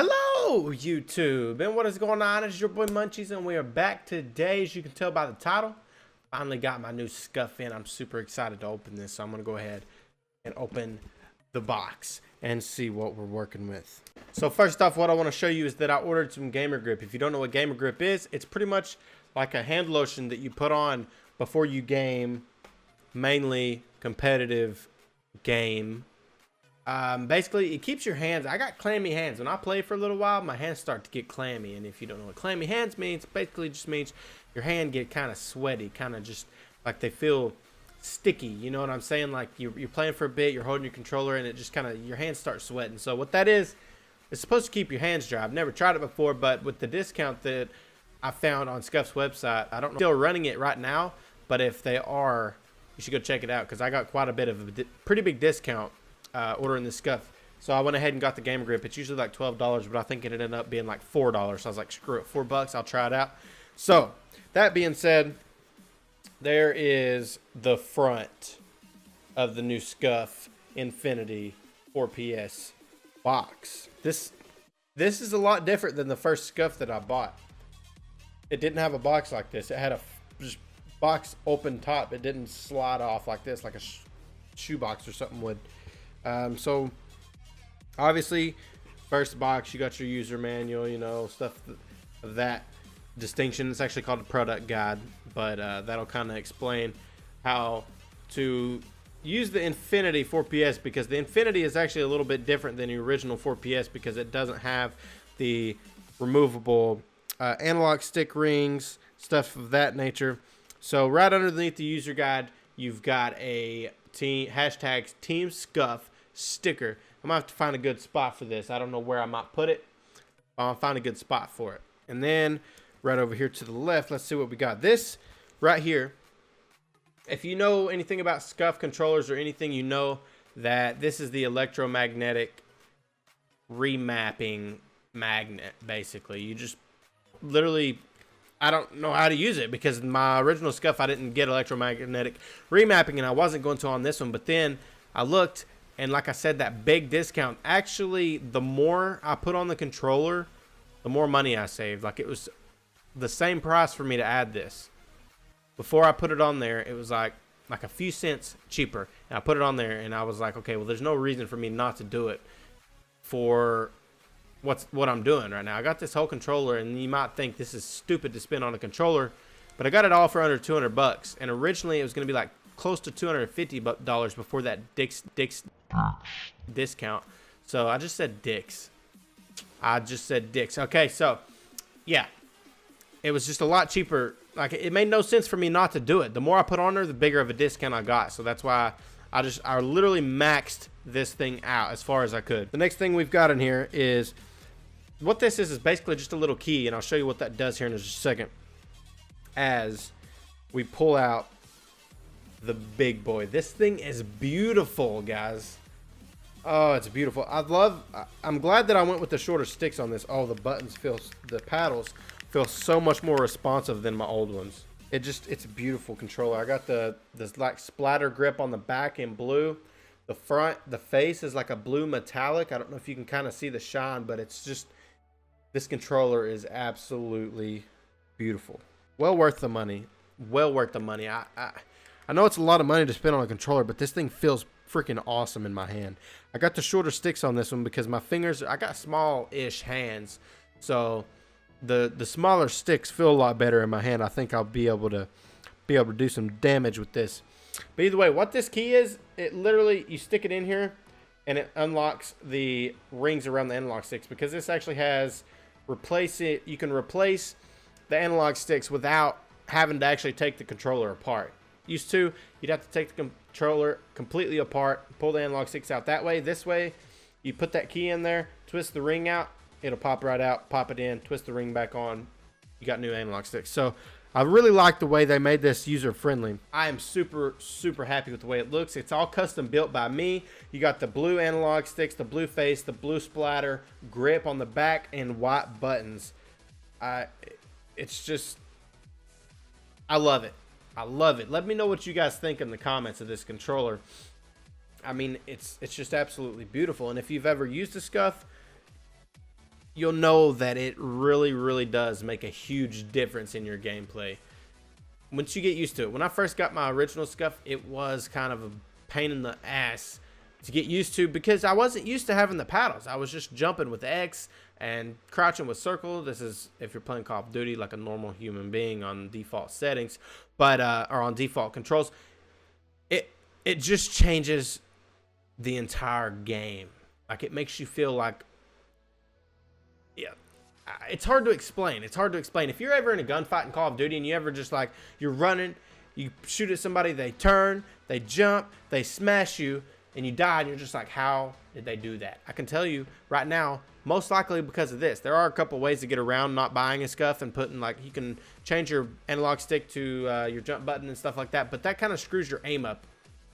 Hello, YouTube, and what is going on? It's your boy MuN-CHeeZe, and we are back today. As you can tell by the title, finally got my new Scuf in. I'm super excited to open this, so I'm going to go ahead and open the box and see what we're working with. So first off, what I want to show you is that I ordered some gamer grip. If you don't know what gamer grip is, it's pretty much like a hand lotion that you put on before you game, mainly competitive game. Basically, it keeps your hands. I got clammy hands. When I play for a little while, my hands start to get clammy. And if you don't know what clammy hands means, basically just means your hand get kind of sweaty, kind of just like they feel sticky. You know what I'm saying? Like you're playing for a bit, you're holding your controller, and it just kind of, your hands start sweating. So what that is, it's supposed to keep your hands dry. I've never tried it before, but with the discount that I found on Scuf's website, I don't know if they're still running it right now, but if they are, you should go check it out because I got quite a bit of a pretty big discount ordering this Scuf. So I went ahead and got the gamer grip. It's usually like $12, but I think it ended up being like $4. So I was like, screw it, $4, I'll try it out. So that being said, there is the front of the new Scuf Infinity 4PS box. This is a lot different than the first Scuf that I bought. It didn't have a box like this. It had a just box open top. It didn't slide off like this, like a shoebox or something would. So obviously first box, you got your user manual, you know, stuff of that distinction. It's actually called a product guide, but that'll kind of explain how to use the Infinity 4PS, because the Infinity is actually a little bit different than the original 4PS because it doesn't have the removable analog stick rings, stuff of that nature. So right underneath the user guide, you've got a hashtag Team Scuf sticker. I'm gonna have to find a good spot for this. I don't know where I might put it. I'll find a good spot for it. And then right over here to the left, let's see what we got. This right here, if you know anything about Scuf controllers or anything, you know that this is the electromagnetic remapping magnet. Basically, you just literally, I don't know how to use it because my original Scuf, I didn't get electromagnetic remapping, and I wasn't going to on this one. But then I looked, and like I said, that big discount, actually, the more I put on the controller, the more money I saved. Like, it was the same price for me to add this. Before I put it on there, it was like a few cents cheaper. And I put it on there, and I was like, okay, well, there's no reason for me not to do it for what I'm doing right now. I got this whole controller, and you might think this is stupid to spend on a controller, but I got it all for under 200 bucks. And originally it was going to be like close to $250 before that Dick's discount. So I just said Dick's. Okay, so yeah, it was just a lot cheaper. Like, it made no sense for me not to do it. The more I put on there, the bigger of a discount I got. So that's why I literally maxed this thing out as far as I could. The next thing we've got in here is, what this is basically just a little key, and I'll show you what that does here in just a second as we pull out the big boy. This thing is beautiful, guys. Oh, it's beautiful. I'm glad that I went with the shorter sticks on this. Oh, the paddles feel so much more responsive than my old ones. It's a beautiful controller. I got this like splatter grip on the back in blue. The front, the face is like a blue metallic. I don't know if you can kind of see the shine, but it's just, this controller is absolutely beautiful. Well worth the money. Well worth the money. I know it's a lot of money to spend on a controller, but this thing feels freaking awesome in my hand. I got the shorter sticks on this one because my fingers, I got small-ish hands, so the smaller sticks feel a lot better in my hand. I think I'll be able to do some damage with this. But either way, what this key is, it literally, you stick it in here and it unlocks the rings around the analog sticks, because this actually has you can replace the analog sticks without having to actually take the controller apart. Used to, you'd have to take the controller completely apart, pull the analog sticks out that way. This way, you put that key in there, twist the ring out, it'll pop right out, pop it in, twist the ring back on, you got new analog sticks. So I really like the way they made this user friendly. I am super happy with the way it looks. It's all custom built by me. You got the blue analog sticks, the blue face, the blue splatter grip on the back, and white buttons. It's just, I love it. I love it. Let me know what you guys think in the comments of this controller. I mean, it's just absolutely beautiful. And if you've ever used a Scuf, you'll know that it really does make a huge difference in your gameplay once you get used to it. When I first got my original Scuf, it was kind of a pain in the ass to get used to because I wasn't used to having the paddles. I was just jumping with X and crouching with circle. This is if you're playing Call of Duty like a normal human being on default settings, but or on default controls. It just changes the entire game. Like, it makes you feel like, yeah, it's hard to explain. It's hard to explain. If you're ever in a gunfight in Call of Duty and you ever just like, you're running, you shoot at somebody, they turn, they jump, they smash you, and you die, and you're just like, how did they do that? I can tell you right now, most likely because of this. There are a couple ways to get around not buying a Scuf and putting, like, you can change your analog stick to your jump button and stuff like that, but that kind of screws your aim up.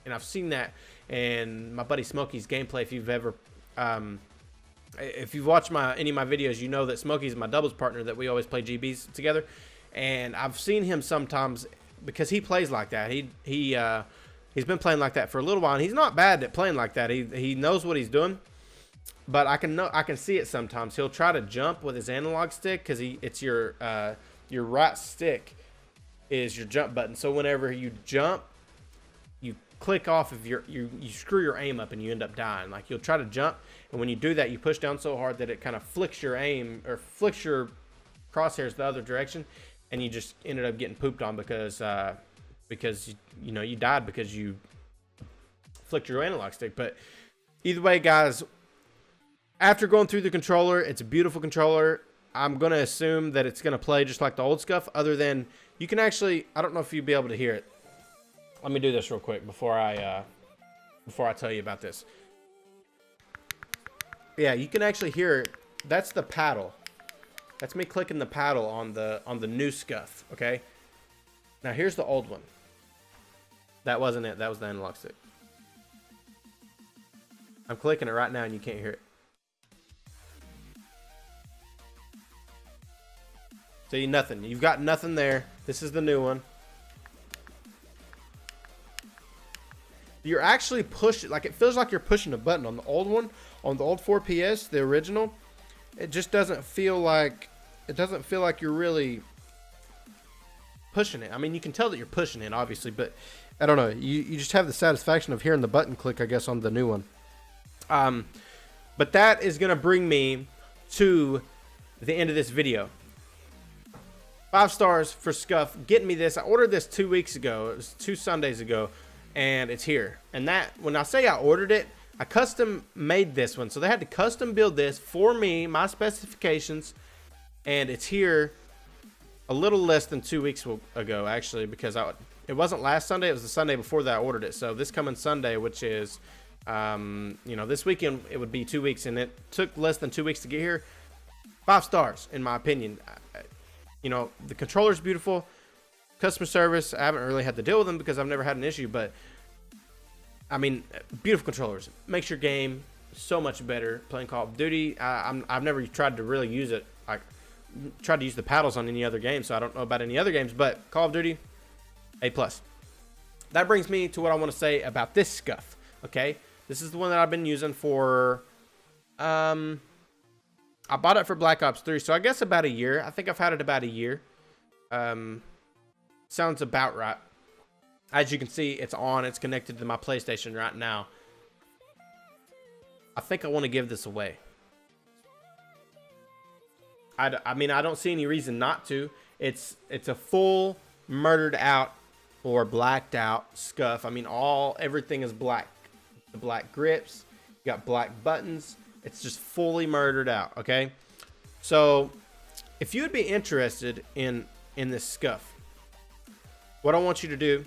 And I've seen that in my buddy Smokey's gameplay. If you've ever, if you've watched any of my videos, you know that Smokey's my doubles partner that we always play GBs together. And I've seen him sometimes because he plays like that. He's been playing like that for a little while, and he's not bad at playing like that. He knows what he's doing. But I can see it sometimes. He'll try to jump with his analog stick because it's your right stick is your jump button. So whenever you jump, you click off of you screw your aim up and you end up dying. Like, you'll try to jump, and when you do that, you push down so hard that it kind of flicks your aim or flicks your crosshairs the other direction, and you just ended up getting pooped on because you know you died because you flicked your analog stick. But either way, guys, after going through the controller, it's a beautiful controller. I'm gonna assume that it's gonna play just like the old Scuf, other than you can actually, I don't know if you'll be able to hear it. Let me do this real quick before I tell you about this. Yeah, you can actually hear it. That's the paddle. That's me clicking the paddle on the new Scuf. Okay. Now here's the old one. That wasn't it. That was the analog stick. I'm clicking it right now, and you can't hear it. See, nothing. You've got nothing there. This is the new one. You're actually pushing, like, it feels like you're pushing a button. On the old one, on the old 4PS, the original, it just doesn't feel like, you're really pushing it. I mean, you can tell that you're pushing it, obviously, but I don't know. You just have the satisfaction of hearing the button click, I guess, on the new one. But that is going to bring me to the end of this video. 5 stars for Scuf. Getting me this. I ordered this 2 weeks ago. It was 2 Sundays ago. And it's here. And that, when I say I ordered it, I custom made this one. So they had to custom build this for me, my specifications. And it's here a little less than 2 weeks ago, actually, because it wasn't last Sunday. It was the Sunday before that I ordered it. So this coming Sunday, which is, you know, this weekend, it would be 2 weeks. And it took less than 2 weeks to get here. 5 stars, in my opinion. You know, the controller's beautiful. Customer service, I haven't really had to deal with them because I've never had an issue, but I mean, beautiful controllers. Makes your game so much better playing Call of Duty. I've never tried to really use it. I tried to use the paddles on any other game, so I don't know about any other games, but Call of Duty, A+. That brings me to what I want to say about this Scuf, okay? This is the one that I've been using for, I bought it for Black Ops 3, so I guess about a year. I think I've had it about a year. Sounds about right. As you can see, it's on. It's connected to my PlayStation right now. I think I want to give this away. I mean, I don't see any reason not to. It's a full murdered out or blacked out Scuf. I mean, everything is black. The black grips. You got black buttons. It's just fully murdered out. Okay. So, if you would be interested in this Scuf, what I want you to do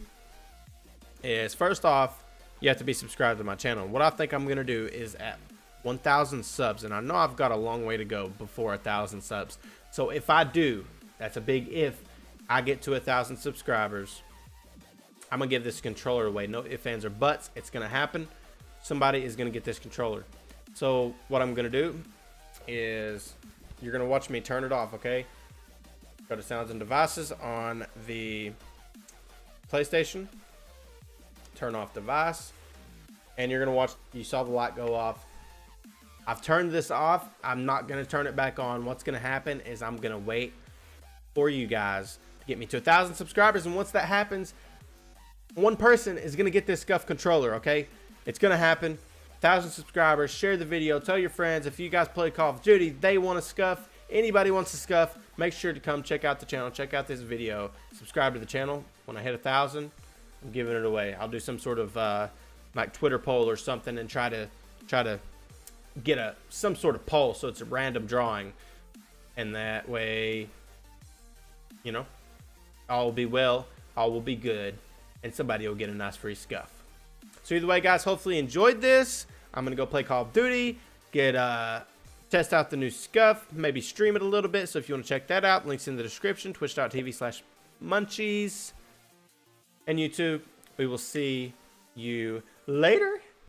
is, first off, you have to be subscribed to my channel. What I think I'm going to do is at 1,000 subs, and I know I've got a long way to go before 1,000 subs. So if I do, that's a big if, I get to 1,000 subscribers, I'm going to give this controller away. No ifs, ands, or buts. It's going to happen. Somebody is going to get this controller. So what I'm going to do is, you're going to watch me turn it off, okay? Go to Sounds and Devices on the PlayStation, turn off device, and you're gonna watch. You saw the light go off. I've turned this off. I'm not going to turn it back on. What's going to happen is I'm going to wait for you guys to get me to 1,000 subscribers. And once that happens, one person is going to get this Scuf controller, okay? It's going to happen. 1,000 subscribers. Share the video. Tell your friends. If you guys play Call of Duty, they want a Scuf. Anybody wants a Scuf, make sure to come check out the channel. Check out this video. Subscribe to the channel. When I hit 1,000, I'm giving it away. I'll do some sort of like Twitter poll or something and try to get some sort of poll, so it's a random drawing, and that way, you know, all will be well, all will be good, and somebody will get a nice free Scuf. So either way, guys, hopefully you enjoyed this. I'm gonna go play Call of Duty, test out the new Scuf, maybe stream it a little bit. So if you want to check that out, links in the description. Twitch.tv/MuN-CHeeZe and YouTube. We will see you later.